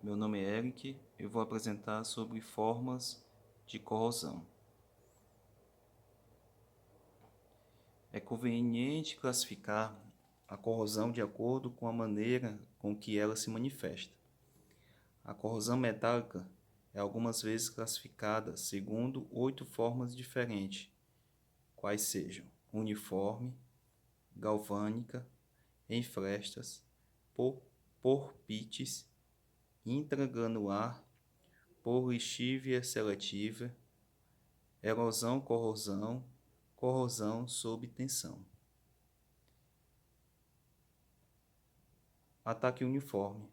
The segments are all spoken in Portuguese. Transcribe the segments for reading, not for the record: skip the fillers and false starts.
Meu nome é Eric, eu vou apresentar sobre formas de corrosão. É conveniente classificar a corrosão de acordo com a maneira com que ela se manifesta. A corrosão metálica é algumas vezes classificada segundo 8 formas diferentes, quais sejam uniforme, galvânica, em frestas, por pites, intragranular, por lixívia seletiva, erosão-corrosão, corrosão sob tensão. Ataque uniforme.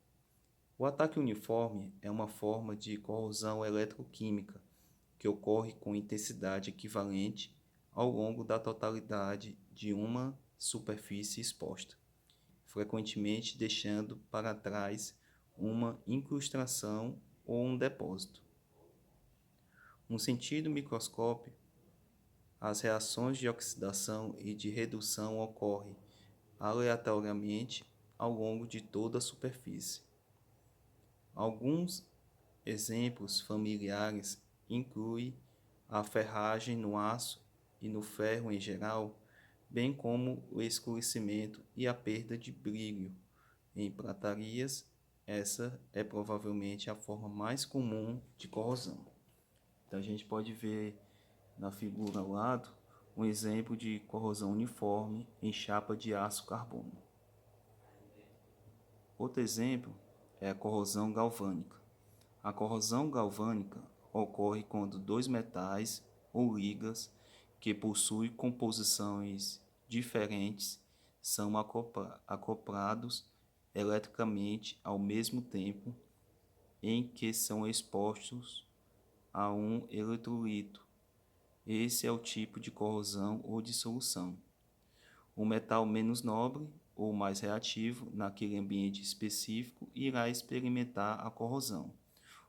O ataque uniforme é uma forma de corrosão eletroquímica que ocorre com intensidade equivalente ao longo da totalidade de uma superfície exposta, frequentemente deixando para trás uma incrustação ou um depósito. No sentido microscópico, as reações de oxidação e de redução ocorrem aleatoriamente ao longo de toda a superfície. Alguns exemplos familiares incluem a ferragem no aço e no ferro em geral, bem como o escurecimento e a perda de brilho em pratarias. Essa é provavelmente a forma mais comum de corrosão. Então a gente pode ver na figura ao lado um exemplo de corrosão uniforme em chapa de aço carbono. Outro exemplo é a corrosão galvânica. A corrosão galvânica ocorre quando dois metais ou ligas que possuem composições diferentes são acoplados eletricamente ao mesmo tempo em que são expostos a um eletrolito. Esse é o tipo de corrosão ou dissolução. O metal menos nobre ou mais reativo naquele ambiente específico irá experimentar a corrosão.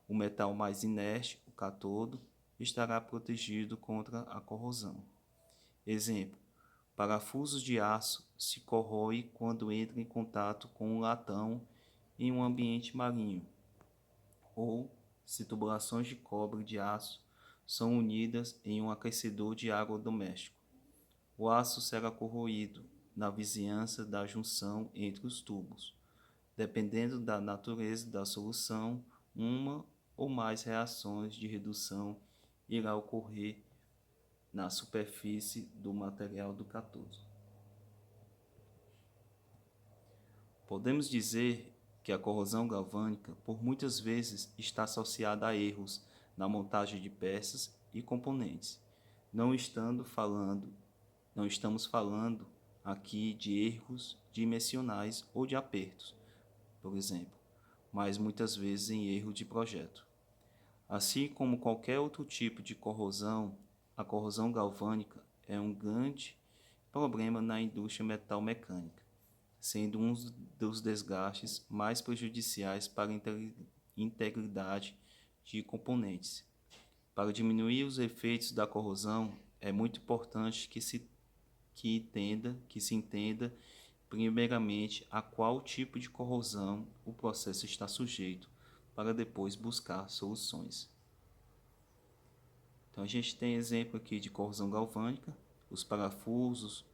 O metal mais inerte, o cátodo, estará protegido contra a corrosão. Exemplo: parafusos de aço se corroem quando entram em contato com o latão em um ambiente marinho. Ou, se tubulações de cobre de aço são unidas em um aquecedor de água doméstico, o aço será corroído na vizinhança da junção entre os tubos. Dependendo da natureza da solução, uma ou mais reações de redução irá ocorrer na superfície do material do cátodo. Podemos dizer que a corrosão galvânica por muitas vezes está associada a erros na montagem de peças e componentes. Não estamos falando aqui de erros dimensionais ou de apertos, por exemplo, mas muitas vezes em erro de projeto. Assim como qualquer outro tipo de corrosão, a corrosão galvânica é um grande problema na indústria metal-mecânica, sendo um dos desgastes mais prejudiciais para a integridade de componentes. Para diminuir os efeitos da corrosão, é muito importante que se entenda primeiramente a qual tipo de corrosão o processo está sujeito, para depois buscar soluções. Então a gente tem exemplo aqui de corrosão galvânica, os parafusos,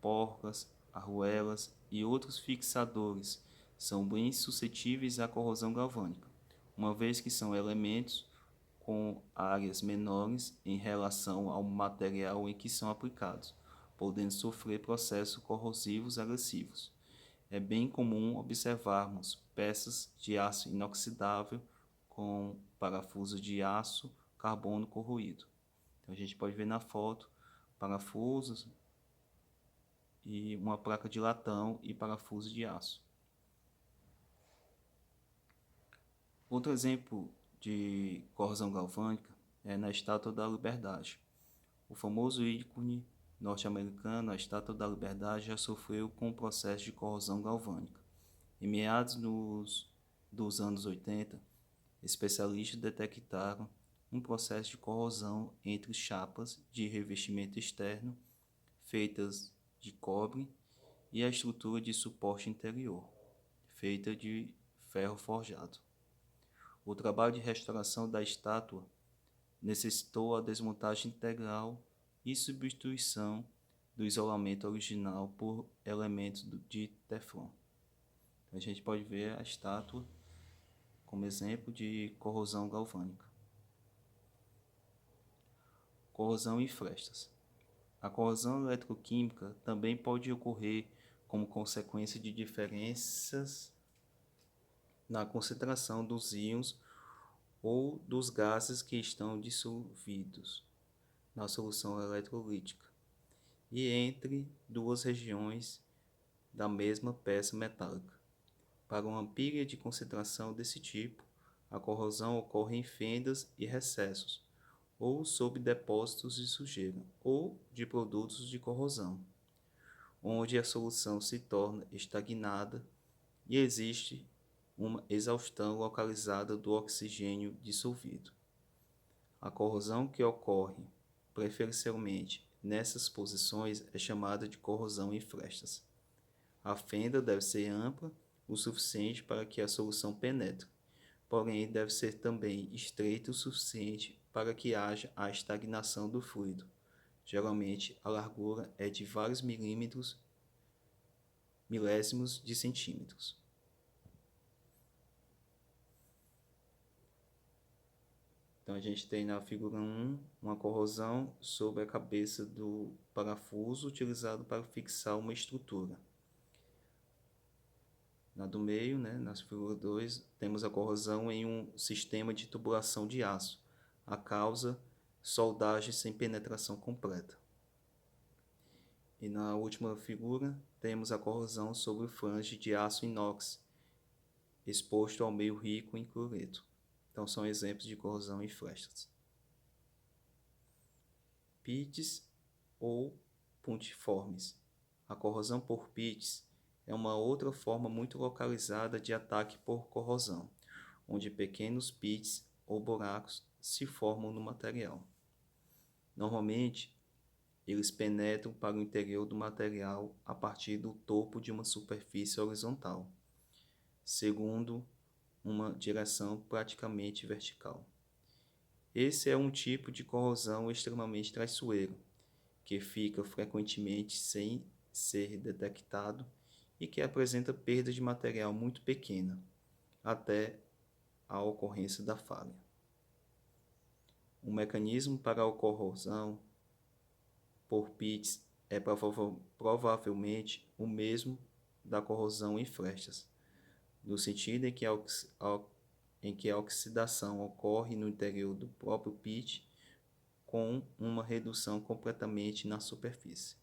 porcas, arruelas e outros fixadores são bem suscetíveis à corrosão galvânica, uma vez que são elementos com áreas menores em relação ao material em que são aplicados, podendo sofrer processos corrosivos agressivos. É bem comum observarmos peças de aço inoxidável com parafuso de aço carbono corroído. Então a gente pode ver na foto parafusos e uma placa de latão e parafuso de aço. Outro exemplo de corrosão galvânica é na Estátua da Liberdade. O famoso ícone norte-americano, a Estátua da Liberdade, já sofreu com o processo de corrosão galvânica. Em meados dos anos 80, especialistas detectaram um processo de corrosão entre chapas de revestimento externo feitas de cobre e a estrutura de suporte interior, feita de ferro forjado. O trabalho de restauração da estátua necessitou a desmontagem integral e substituição do isolamento original por elementos de Teflon. A gente pode ver a estátua como exemplo de corrosão galvânica. Corrosão e frestas. A corrosão eletroquímica também pode ocorrer como consequência de diferenças na concentração dos íons ou dos gases que estão dissolvidos na solução eletrolítica e entre duas regiões da mesma peça metálica. Para uma pilha de concentração desse tipo, a corrosão ocorre em fendas e recessos, ou sob depósitos de sujeira, ou de produtos de corrosão, onde a solução se torna estagnada e existe uma exaustão localizada do oxigênio dissolvido. A corrosão que ocorre preferencialmente nessas posições é chamada de corrosão em frestas. A fenda deve ser ampla o suficiente para que a solução penetre, porém deve ser também estreita o suficiente para que haja a estagnação do fluido. Geralmente, a largura é de vários milésimos de centímetros. Então, a gente tem na figura 1 uma corrosão sobre a cabeça do parafuso utilizado para fixar uma estrutura. Na do meio, na figura 2, temos a corrosão em um sistema de tubulação de aço. A causa, soldagem sem penetração completa. E na última figura, temos a corrosão sobre o flange de aço inox, exposto ao meio rico em cloreto. Então, são exemplos de corrosão em frestas. Pits ou pontiformes. A corrosão por pits é uma outra forma muito localizada de ataque por corrosão, onde pequenos pits ou buracos se formam no material. Normalmente, eles penetram para o interior do material a partir do topo de uma superfície horizontal, segundo uma direção praticamente vertical. Esse é um tipo de corrosão extremamente traiçoeiro, que fica frequentemente sem ser detectado e que apresenta perda de material muito pequena, até a ocorrência da falha. O mecanismo para a corrosão por pits é provavelmente o mesmo da corrosão em frestas, no sentido em que a oxidação ocorre no interior do próprio pit com uma redução completamente na superfície.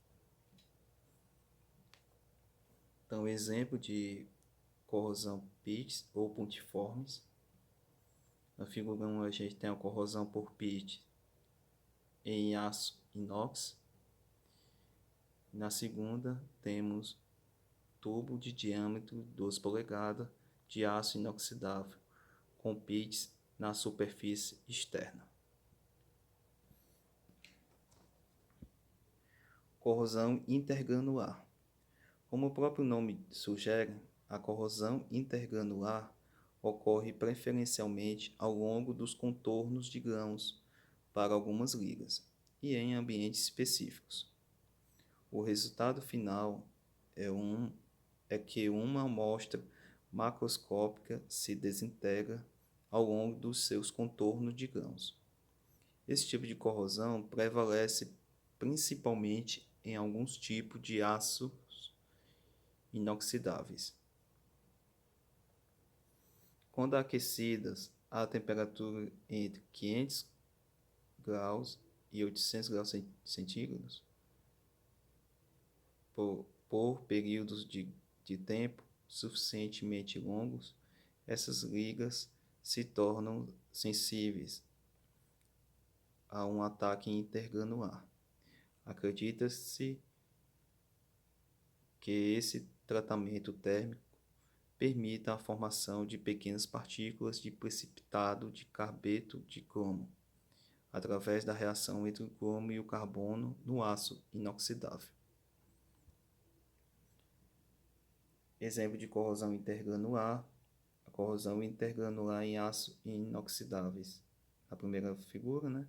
Então, exemplo de corrosão pits ou pontiformes. Na figura 1 a gente tem a corrosão por pit em aço inox. Na segunda temos tubo de diâmetro 12 polegadas de aço inoxidável com pits na superfície externa. Corrosão intergranular. Como o próprio nome sugere, a corrosão intergranular ocorre preferencialmente ao longo dos contornos de grãos para algumas ligas e em ambientes específicos. O resultado final é que uma amostra macroscópica se desintegra ao longo dos seus contornos de grãos. Esse tipo de corrosão prevalece principalmente em alguns tipos de aços inoxidáveis. Quando aquecidas a temperatura entre 500 graus e 800 graus centígrados, por períodos de tempo suficientemente longos, essas ligas se tornam sensíveis a um ataque intergranular. Acredita-se que esse tratamento térmico permita a formação de pequenas partículas de precipitado de carbeto de cromo, através da reação entre o cromo e o carbono no aço inoxidável. Exemplo de corrosão intergranular, a corrosão intergranular em aços inoxidáveis. A primeira figura, né?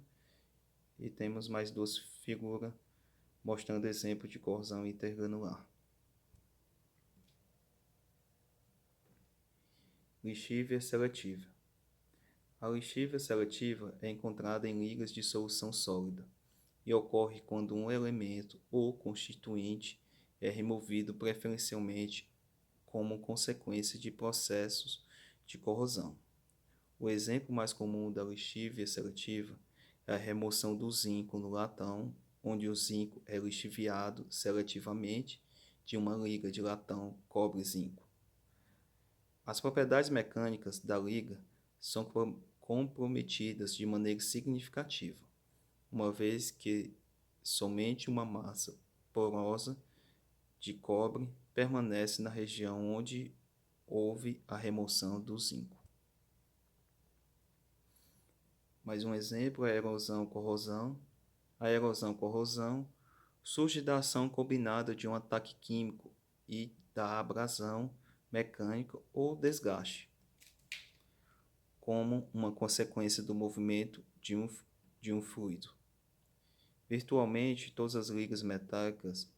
E temos mais duas figuras mostrando exemplo de corrosão intergranular. Lixívia seletiva. A lixívia seletiva é encontrada em ligas de solução sólida e ocorre quando um elemento ou constituinte é removido preferencialmente como consequência de processos de corrosão. O exemplo mais comum da lixívia seletiva é a remoção do zinco no latão, onde o zinco é lixiviado seletivamente de uma liga de latão cobre-zinco. As propriedades mecânicas da liga são comprometidas de maneira significativa, uma vez que somente uma massa porosa de cobre permanece na região onde houve a remoção do zinco. Mais um exemplo é a erosão-corrosão. A erosão-corrosão surge da ação combinada de um ataque químico e da abrasão mecânica ou desgaste, como uma consequência do movimento de um fluido. Virtualmente, todas as ligas metálicas,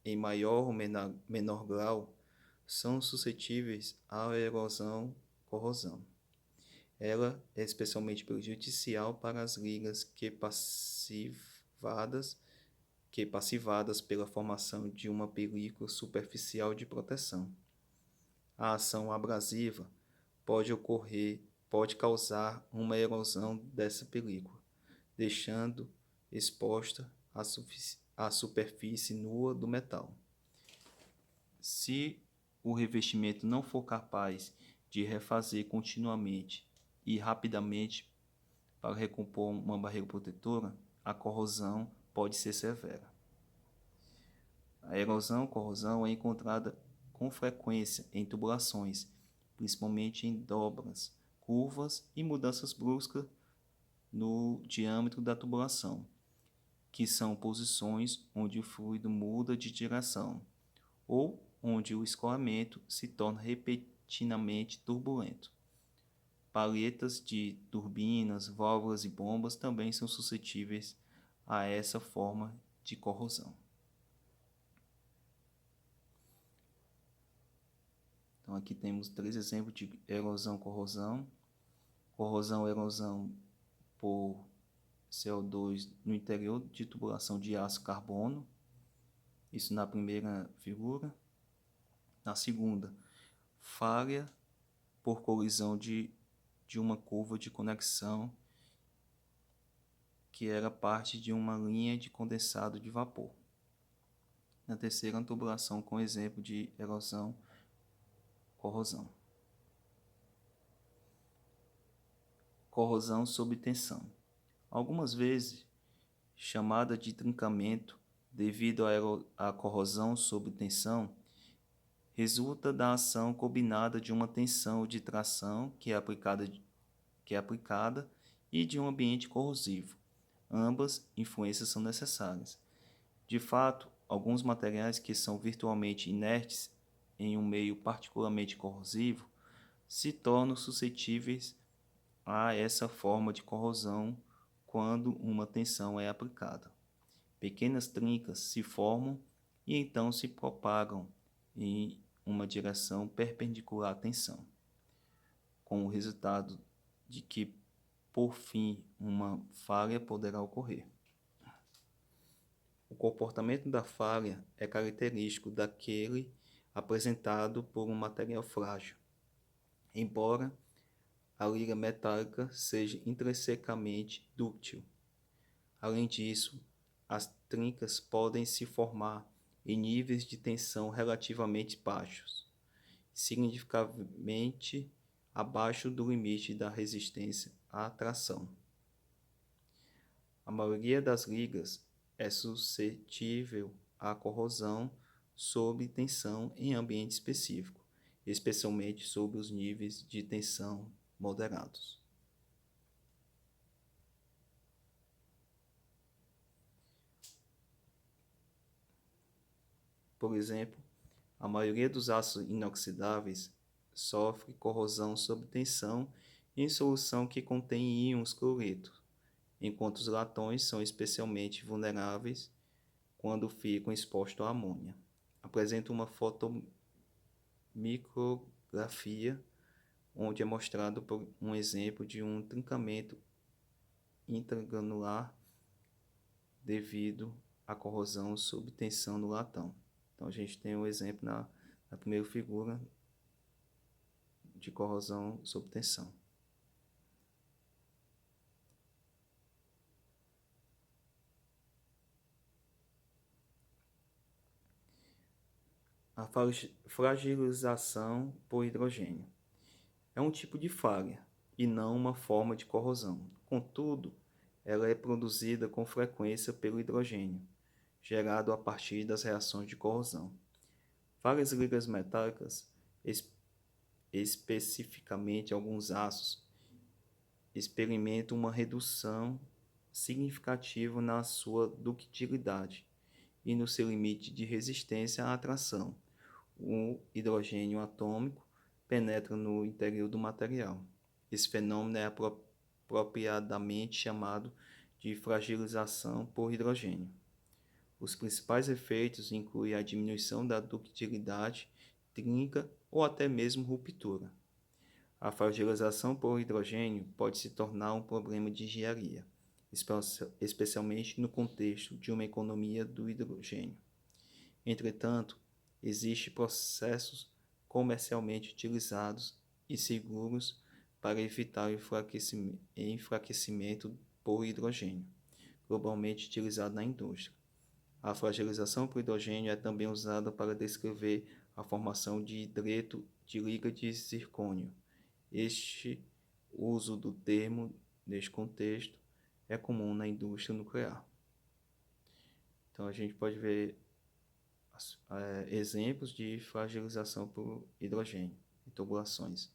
em maior ou menor grau, são suscetíveis à erosão-corrosão. Ela é especialmente prejudicial para as ligas que passivadas pela formação de uma película superficial de proteção. A ação abrasiva pode causar uma erosão dessa película, deixando exposta a superfície nua do metal. Se o revestimento não for capaz de refazer continuamente e rapidamente para recompor uma barreira protetora, a corrosão pode ser severa. A erosão-corrosão é encontrada com frequência em tubulações, principalmente em dobras, curvas e mudanças bruscas no diâmetro da tubulação, que são posições onde o fluido muda de direção, ou onde o escoamento se torna repentinamente turbulento. Palhetas de turbinas, válvulas e bombas também são suscetíveis a essa forma de corrosão. Então aqui temos 3 exemplos de erosão-corrosão. Corrosão por CO2 no interior de tubulação de aço carbono. Isso na primeira figura. Na segunda, falha por colisão de uma curva de conexão que era parte de uma linha de condensado de vapor. Na terceira, uma tubulação com exemplo de erosão-corrosão. Corrosão sob tensão. Algumas vezes, chamada de trincamento devido à corrosão sob tensão, resulta da ação combinada de uma tensão de tração que é aplicada e de um ambiente corrosivo. Ambas influências são necessárias. De fato, alguns materiais que são virtualmente inertes em um meio particularmente corrosivo se tornam suscetíveis a essa forma de corrosão quando uma tensão é aplicada. Pequenas trincas se formam e então se propagam em uma direção perpendicular à tensão, com o resultado de que, por fim, uma falha poderá ocorrer. O comportamento da falha é característico daquele apresentado por um material frágil, embora a liga metálica seja intrinsecamente dúctil. Além disso, as trincas podem se formar em níveis de tensão relativamente baixos, significativamente abaixo do limite da resistência à tração. A maioria das ligas é suscetível à corrosão sob tensão em ambiente específico, especialmente sob os níveis de tensão moderados. Por exemplo, a maioria dos aços inoxidáveis sofre corrosão sob tensão em solução que contém íons cloreto, enquanto os latões são especialmente vulneráveis quando ficam expostos à amônia. Apresenta uma fotomicrografia onde é mostrado um exemplo de um trincamento intragranular devido à corrosão sob tensão do latão. Então a gente tem um exemplo na primeira figura de corrosão sob tensão. A fragilização por hidrogênio é um tipo de falha e não uma forma de corrosão. Contudo, ela é produzida com frequência pelo hidrogênio, gerado a partir das reações de corrosão. Várias ligas metálicas, especificamente alguns aços, experimentam uma redução significativa na sua ductilidade e no seu limite de resistência à atração. O hidrogênio atômico penetra no interior do material. Esse fenômeno é apropriadamente chamado de fragilização por hidrogênio. Os principais efeitos incluem a diminuição da ductilidade, trinca ou até mesmo ruptura. A fragilização por hidrogênio pode se tornar um problema de engenharia, especialmente no contexto de uma economia do hidrogênio. Entretanto, existem processos comercialmente utilizados e seguros para evitar o enfraquecimento por hidrogênio, globalmente utilizado na indústria. A fragilização por hidrogênio é também usada para descrever a formação de hidreto de liga de zircônio. Este uso do termo, neste contexto, é comum na indústria nuclear. Então, a gente pode ver exemplos de fragilização por hidrogênio em tubulações.